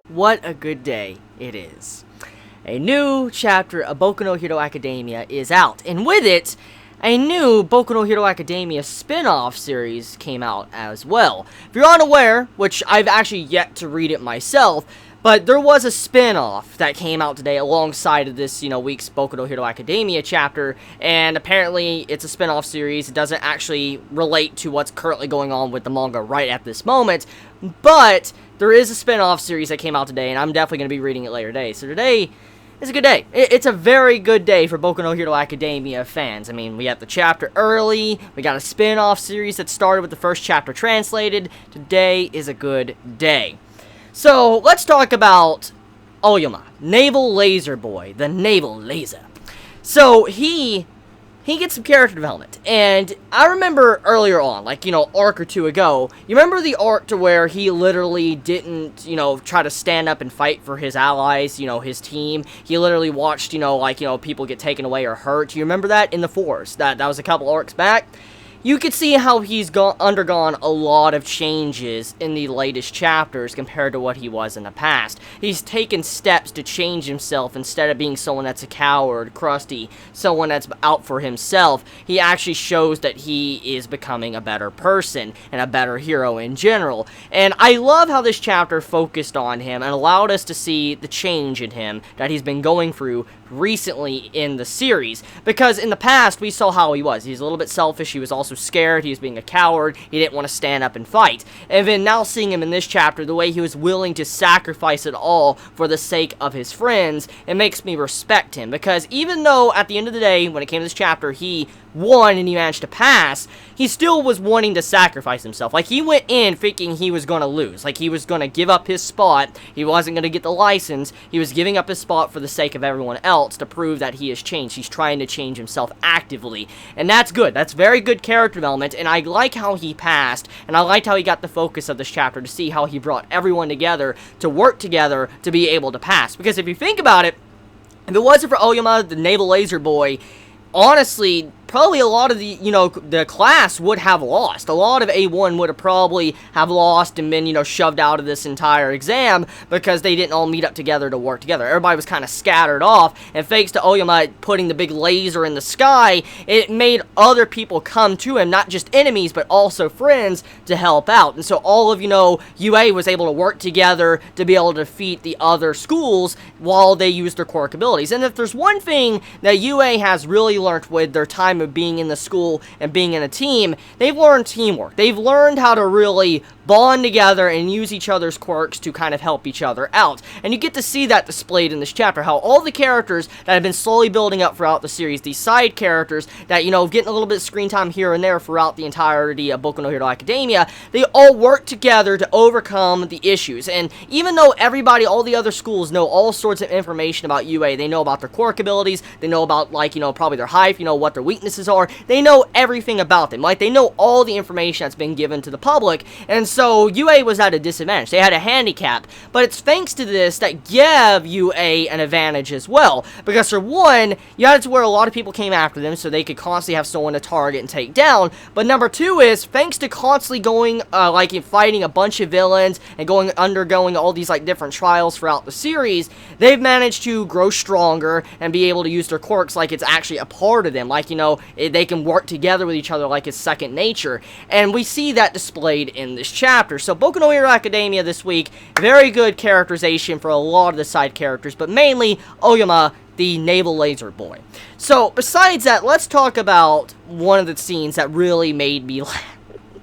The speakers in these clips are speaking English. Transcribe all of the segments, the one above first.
What a good day it is. A new chapter of Boku no Hero Academia is out, and with it, a new Boku no Hero Academia spin-off series came out as well. If you're unaware, which I've actually yet to read it myself, but there was a spin-off that came out today alongside of this, week's Boku no Hero Academia chapter, and apparently it's a spin-off series. It doesn't actually relate to what's currently going on with the manga right at this moment, but there is a spin-off series that came out today, and I'm definitely going to be reading it later today. So today is a good day. It's a very good day for Boku no Hero Academia fans. I mean, we got the chapter early, we got a spin-off series that started with the first chapter translated. Today is a good day. So, let's talk about Oyama, Naval Laser Boy, the Naval Laser. So, he gets some character development, and I remember earlier on, arc or two ago, you remember the arc to where he literally didn't, try to stand up and fight for his allies, his team. He literally watched, people get taken away or hurt. You remember that in the Force? That was a couple arcs back. You could see how he's undergone a lot of changes in the latest chapters compared to what he was in the past. He's taken steps to change himself instead of being someone that's a coward, crusty, someone that's out for himself. He actually shows that he is becoming a better person and a better hero in general. And I love how this chapter focused on him and allowed us to see the change in him that he's been going through recently in the series, because in the past we saw how he was. He's a little bit selfish, he was also scared, he was being a coward, he didn't want to stand up and fight. And then now seeing him in this chapter, the way he was willing to sacrifice it all for the sake of his friends, it makes me respect him, because even though at the end of the day, when it came to this chapter, he won and he managed to pass, he still was wanting to sacrifice himself. He went in thinking he was going to lose. He was going to give up his spot. He wasn't going to get the license. He was giving up his spot for the sake of everyone else to prove that he has changed. He's trying to change himself actively. And that's good. That's very good character development, and I like how he passed, and I liked how he got the focus of this chapter to see how he brought everyone together to work together to be able to pass. Because if you think about it, if it wasn't for Oyama, the Naval Laser Boy, honestly, probably a lot of the class would have lost. A lot of A1 would have probably have lost and been, shoved out of this entire exam because they didn't all meet up together to work together. Everybody was kind of scattered off, and thanks to Oyama putting the big laser in the sky, it made other people come to him, not just enemies, but also friends to help out. And so all of, UA was able to work together to be able to defeat the other schools while they used their quirk abilities. And if there's one thing that UA has really learned with their time of being in the school and being in a team, they've learned teamwork. They've learned how to really bond together and use each other's quirks to kind of help each other out. And you get to see that displayed in this chapter, how all the characters that have been slowly building up throughout the series, these side characters that, getting a little bit of screen time here and there throughout the entirety of Boku no Hero Academia, they all work together to overcome the issues. And even though everybody, all the other schools know all sorts of information about UA, they know about their quirk abilities, they know about, probably their hype, what their weaknesses are, they know everything about them. They know all the information that's been given to the public, and so UA was at a disadvantage. They had a handicap, but it's thanks to this that gave UA an advantage as well, because for one, you had it to where a lot of people came after them, so they could constantly have someone to target and take down, but number two is, thanks to constantly going, fighting a bunch of villains, and undergoing all these, different trials throughout the series, they've managed to grow stronger, and be able to use their quirks like it's actually a part of them, they can work together with each other like it's second nature, and we see that displayed in this chapter. So Boku no Hero Academia this week, very good characterization for a lot of the side characters, but mainly Oyama, the Naval Laser Boy. So besides that, let's talk about one of the scenes that really made me laugh.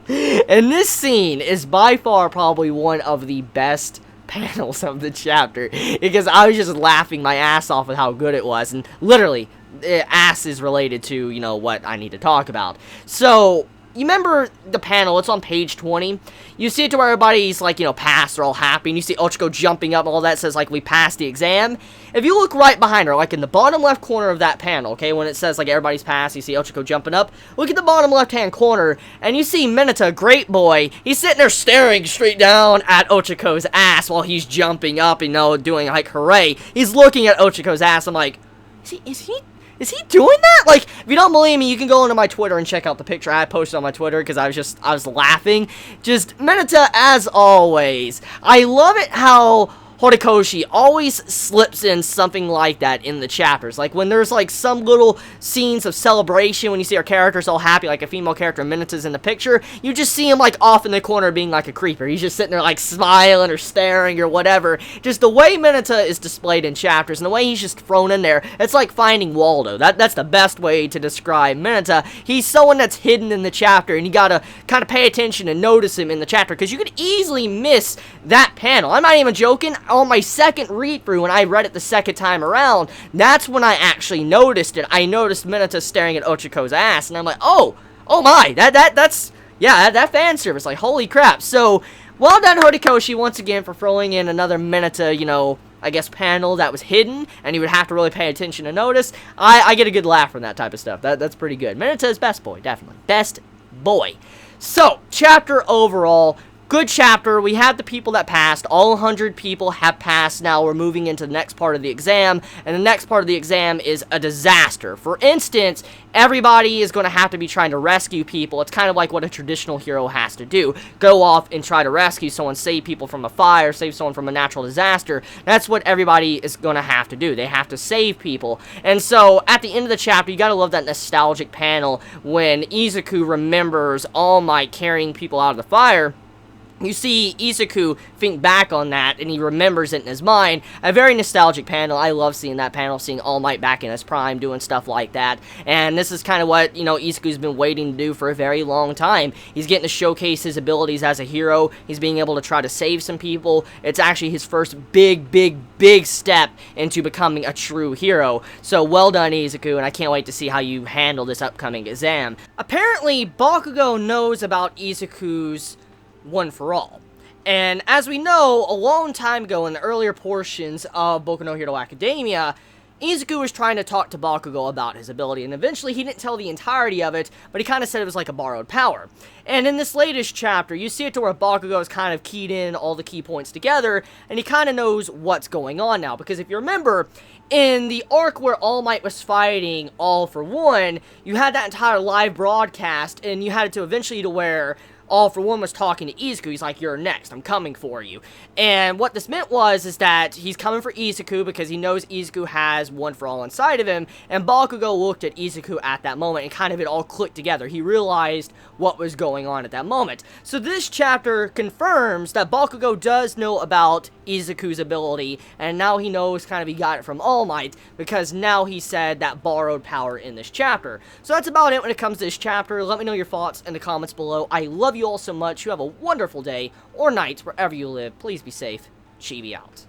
And this scene is by far probably one of the best panels of the chapter, because I was just laughing my ass off at how good it was, and literally, ass is related to, what I need to talk about. So, you remember the panel, it's on page 20, you see it to where everybody's, passed, they're all happy, and you see Ochako jumping up and all that, says, we passed the exam. If you look right behind her, in the bottom left corner of that panel, okay, when it says, everybody's passed, you see Ochako jumping up, look at the bottom left-hand corner, and you see Mineta, great boy, he's sitting there staring straight down at Ochako's ass while he's jumping up, doing, hooray. He's looking at Ochako's ass, I'm like, is he is he doing that? Like, if you don't believe me, you can go into my Twitter and check out the picture I posted on my Twitter, because I was laughing. Just, Mineta, as always. I love it how Horikoshi always slips in something like that in the chapters. Like, when there's, like, some little scenes of celebration, when you see our characters all happy, like a female character, Mineta's in the picture, you just see him, like, off in the corner being like a creeper. He's just sitting there, like, smiling or staring or whatever. Just the way Mineta is displayed in chapters, and the way he's just thrown in there, it's like finding Waldo. That's the best way to describe Mineta. He's someone that's hidden in the chapter, and you gotta kind of pay attention and notice him in the chapter, because you could easily miss that panel. I'm not even joking. On my second read-through, when I read it the second time around, that's when I actually noticed it. I noticed Mineta staring at Ochiko's ass, and I'm like, oh my, that's, yeah, that fan service, like, holy crap. So, well done, Horikoshi, once again, for throwing in another Mineta, you know, I guess, panel that was hidden, and you would have to really pay attention to notice. I get a good laugh from that type of stuff. That's pretty good. Mineta is best boy, definitely. Best boy. So, chapter overall, good chapter. We have the people that passed. All 100 people have passed. Now we're moving into the next part of the exam, and the next part of the exam is a disaster. For instance, everybody is going to have to be trying to rescue people. It's kind of like what a traditional hero has to do. Go off and try to rescue someone, save people from a fire, save someone from a natural disaster. That's what everybody is going to have to do. They have to save people. And so, at the end of the chapter, you got to love that nostalgic panel when Izuku remembers All Might carrying people out of the fire. You see Izuku think back on that, and he remembers it in his mind. A very nostalgic panel. I love seeing that panel, seeing All Might back in his prime, doing stuff like that. And this is kind of what, you know, Izuku's been waiting to do for a very long time. He's getting to showcase his abilities as a hero. He's being able to try to save some people. It's actually his first big step into becoming a true hero. So, well done, Izuku, and I can't wait to see how you handle this upcoming exam. Apparently, Bakugo knows about Izuku's One for All. And as we know, a long time ago in the earlier portions of Boku no Hero Academia, Izuku was trying to talk to Bakugo about his ability, and eventually he didn't tell the entirety of it, but he kind of said it was like a borrowed power. And in this latest chapter, you see it to where Bakugo is kind of keyed in all the key points together, and he kind of knows what's going on now, because if you remember, in the arc where All Might was fighting All for One, you had that entire live broadcast, and you had it to eventually to where All for One was talking to Izuku. He's like, you're next, I'm coming for you. And what this meant is that he's coming for Izuku because he knows Izuku has One for All inside of him, and Bakugo looked at Izuku at that moment, and kind of it all clicked together. He realized what was going on at that moment. So this chapter confirms that Bakugo does know about Izuku's ability, and now he knows kind of he got it from All Might, because now he said that borrowed power in this chapter. So that's about it when it comes to this chapter. Let me know your thoughts in the comments below. I love you all so much. You have a wonderful day or night wherever you live. Please be safe. Chibi out.